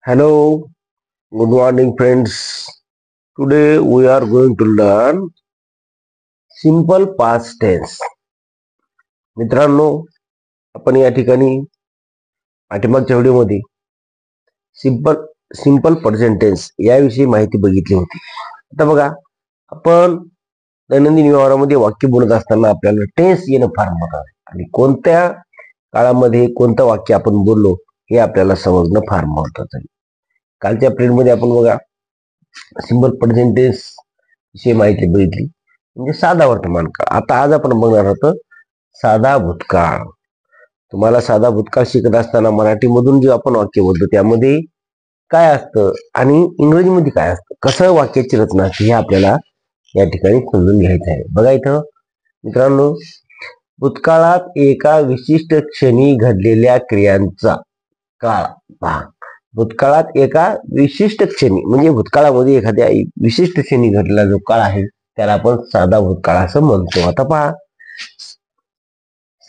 Hello, good morning, friends. Today we are going to learn simple past tense. मित्रांनो, आपण या ठिकाणी पाठीमागच्या व्हिडिओमध्ये सिंपल सिंपल प्रेझेंट टेन्स याविषयी माहिती बघितली होती. आता बघा, आपण दैनंदिन व्यवहारामध्ये वाक्य बोलत असताना आपल्याला टेन्स येणं फार महत्त्वाचं आहे आणि कोणत्या काळामध्ये कोणतं वाक्य आपण बोललो हे आपल्याला समजणं फार महत्त्वाचं आहे. कालच्या प्रेडमध्ये आपण बघा सिंपल प्रेझेंट टेन्स विषयी माहिती बघितली, म्हणजे साधा वर्तमान काळ. आता आज आपण बघणार आहोत साधा भूतकाळ. तुम्हाला साधा भूतकाळ शिकत असताना मराठीमधून जे आपण वाक्य बोलतो त्यामध्ये काय असतं आणि इंग्रजीमध्ये काय असतं, कसं वाक्याची रचना असते हे आपल्याला या ठिकाणी समजून घ्यायचं आहे. बघा इथं मित्रांनो, भूतकाळात एका विशिष्ट क्षणी घडलेल्या क्रियांचा काळ पहा. भूतकाळात एका विशिष्ट क्षणी म्हणजे भूतकाळामध्ये एखाद्या विशिष्ट क्षणी घडलेला जो काळ आहे त्याला आपण साधा भूतकाळ असं म्हणतो. आता पहा,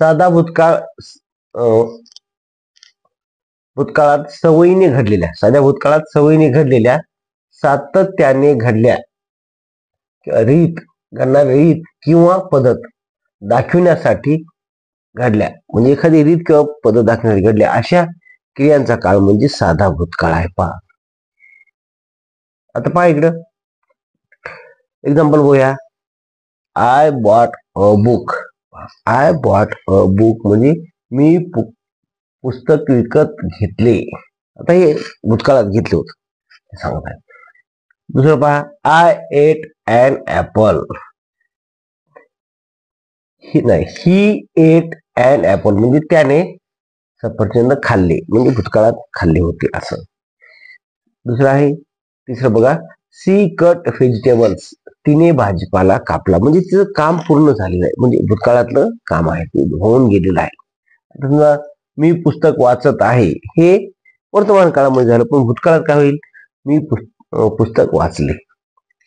साधा भूतकाळ भूतकाळात सवयीने घडलेल्या, साध्या भूतकाळात सवयीने घडलेल्या, सातत्याने घडल्या रीत किंवा पद्धत दाखविण्यासाठी घडल्या, म्हणजे एखादी रीत किंवा पद्धत दाखविण्यासाठी घडल्या अशा क्रियांचा काळ म्हणजे साधा भूतकाळ आहे. पहा, आता पहा इकडं एक्झाम्पल बघूया. I bought a book. I bought a book म्हणजे मी पुस्तक विकत घेतले. आता हे भूतकाळात घेतले होते सांगत आहे. दुसरं पहा, I ate an apple. He ate an apple म्हणजे त्याने सफरचंद खाल्ले, म्हणजे भूतकाळात खाल्ले होते असं. दुसरं आहे, तिसरं बघा, सी कट व्हेजिटेबल्स. तिने भाजीपाला कापला, म्हणजे तिचं काम पूर्ण झालेलं आहे, म्हणजे भूतकाळातलं काम आहे ते होऊन गेलेलं आहे. समजा मी पुस्तक वाचत आहे, हे वर्तमान काळामध्ये झालं, पण भूतकाळात काय होईल, मी पुस्तक वाचले.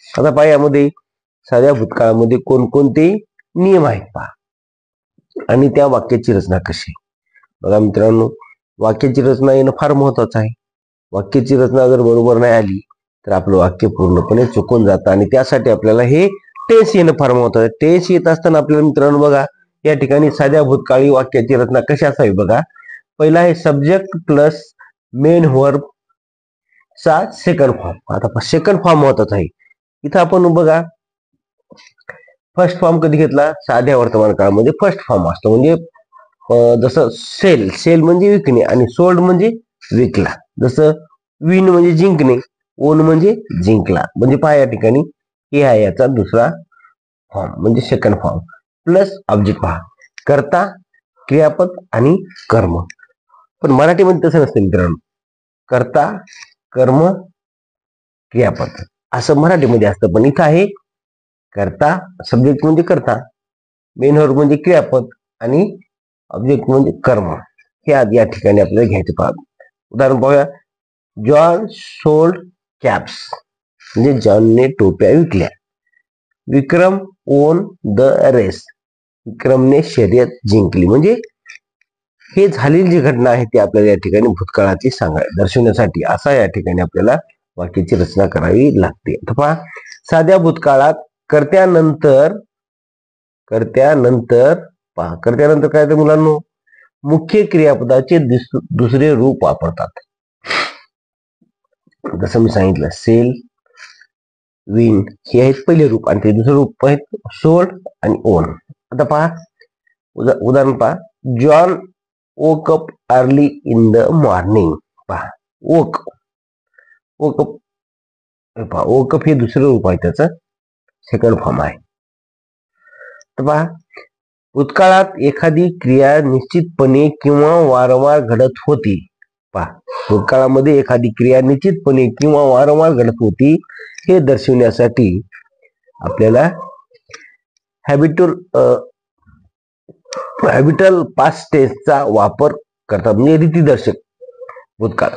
आता पहा, यामध्ये साध्या भूतकाळामध्ये कोणकोणते नियम आहेत पहा आणि त्या वाक्याची रचना कशी. बघा मित्रांनो, वाक्याची रचना येणं फार महत्वाचं आहे. वाक्याची रचना जर बरोबर नाही आली तर आपलं वाक्य पूर्णपणे चुकून जातं आणि त्यासाठी आपल्याला हे टेन्स येणं फार महत्वाचं आहे. टेन्स येत असताना आपल्याला मित्रांनो बघा, या ठिकाणी साध्या भूतकाळी वाक्याची रचना कशी असावी बघा. पहिला आहे सब्जेक्ट प्लस मेन वर्ब चा सेकंड फॉर्म. आता सेकंड फॉर्म महत्वाचा आहे. इथं आपण बघा, फर्स्ट फॉर्म कधी घेतला, साध्या वर्तमान काळामध्ये फर्स्ट फॉर्म असतो, म्हणजे जसं सेल म्हणजे विकणे आणि सोल्ड म्हणजे विकला. जसं विन म्हणजे जिंकणे, ओन म्हणजे जिंकला. म्हणजे पहा या ठिकाणी हे आहे याचा दुसरा फॉर्म म्हणजे सेकंड फॉर्म. प्लस ऑब्जेक्ट पहा, कर्ता, क्रियापद आणि कर्म. पण मराठीमध्ये तसं नसतं मित्रांनो, कर्ता, कर्म, क्रियापद असं मराठीमध्ये असतं, पण इथं आहे कर्ता, सब्जेक्ट म्हणजे कर्ता, मेन वर्ब म्हणजे क्रियापद आणि ऑब्जेक्ट म्हणजे कर्म. हे आज या ठिकाणी आपल्याला घ्यायचे पहा. उदाहरण पाहूया, जॉन सोल्ड कॅप्स म्हणजे जॉनने टोप्या विकल्या. विक्रम ओन द रेस, विक्रमने शर्यत जिंकली. म्हणजे हे झालेली जी घटना आहे ती आपल्याला या ठिकाणी भूतकाळाची दर्शवण्यासाठी असा या ठिकाणी आपल्याला वाक्याची रचना करावी लागते. पहा, साध्या भूतकाळात कर्त्यानंतर काय तर मुलांनो मुख्य क्रियापदाचे दुसरे रूप वापरतात. जसं मी सांगितलं, सेल, विन हे आहेत पहिले रूप आणि ते दुसरे रूप आहेत सोल्ड आणि ओन. आता पहा उदाहरण पहा, John woke up early in the morning. पहा, woke up हे दुसरं रूप आहे, त्याचं सेकंड फॉर्म आहे. तर पहा, भूतकाळात एखादी क्रिया निश्चितपणे किंवा वारंवार घडत होती. पहा, भूतकाळामध्ये एखादी क्रिया निश्चितपणे किंवा वारंवार घडत होती हे दर्शवण्यासाठी आपल्याला हॅबिटल पास्ट टेन्सचा वापर करतात, म्हणजे रीतिदर्शक भूतकाळ.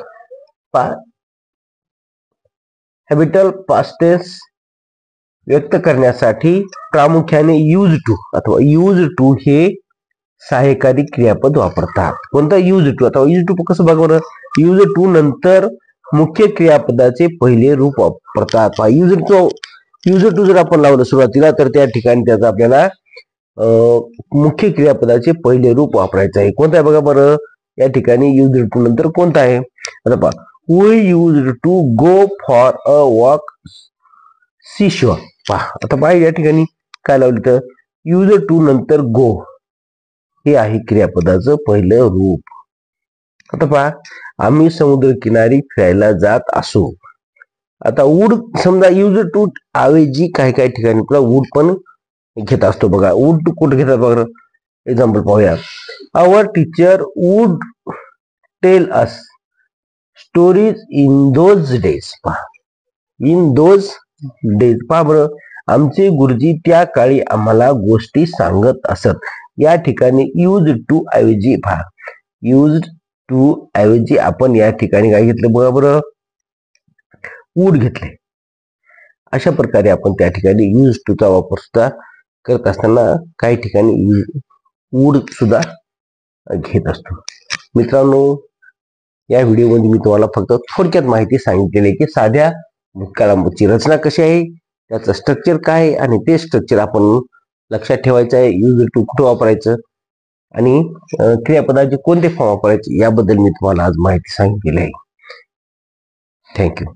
पहा, हॅबिटल पास्ट टेन्स व्यक्त करण्यासाठी प्रामुख्याने यूज टू अथवा यूज टू हे सहाय्यकारी क्रियापद वापरतात. कोणतं यूज टू? आता यूज टू कसं बघा बरं, यूज टू नंतर मुख्य क्रियापदाचे पहिले रूप वापरतात. युजर टू जर आपण लावलं सुरुवातीला तर त्या ठिकाणी त्याचा आपल्याला मुख्य क्रियापदाचे पहिले रूप वापरायचं आहे. कोणतं आहे बघा बरं, या ठिकाणी युजर टू नंतर कोणतं आहे. आता पहा, we used to go for a walk sea shore. पहा आता पहा या ठिकाणी काय लावलं तर युजर टू नंतर गो हे आहे क्रियापदाचं पहिलं रूप. आता पहा, आम्ही समुद्र किनारी फिरायला जात असू. आता वूड समजा युजर टू ऐवजी काही काही ठिकाणी वूड पण घेत असतो बघा. वूड कुठे घेतात बघा, एक्झाम्पल पाहूया. Our teacher would tell us stories in those days. पहा, इन दोज डेज पहा बरं, आमचे गुरुजी त्या काळी आम्हाला गोष्टी सांगत असत. या ठिकाणी यूज टू ऐवजी पहा, यूज टू ऐवजी आपण या ठिकाणी काय घेतलं बघा बरं, वूड घेतले. अशा प्रकारे आपण त्या ठिकाणी यूज टू चा वापर सुद्धा करत असताना काही ठिकाणी वूड सुद्धा घेत असतो. मित्रांनो, या व्हिडिओमध्ये मी तुम्हाला फक्त थोडक्यात माहिती सांगितलेली आहे की साध्या भूतकाळाची रचना कशी आहे, त्याचं स्ट्रक्चर काय आहे आणि ते स्ट्रक्चर आपण लक्षात ठेवायचं आहे. यूज टू कुठं वापरायचं आणि क्रियापदाचे कोणते फॉर्म वापरायचे याबद्दल मी तुम्हाला आज माहिती सांगितलेली आहे. थँक्यू.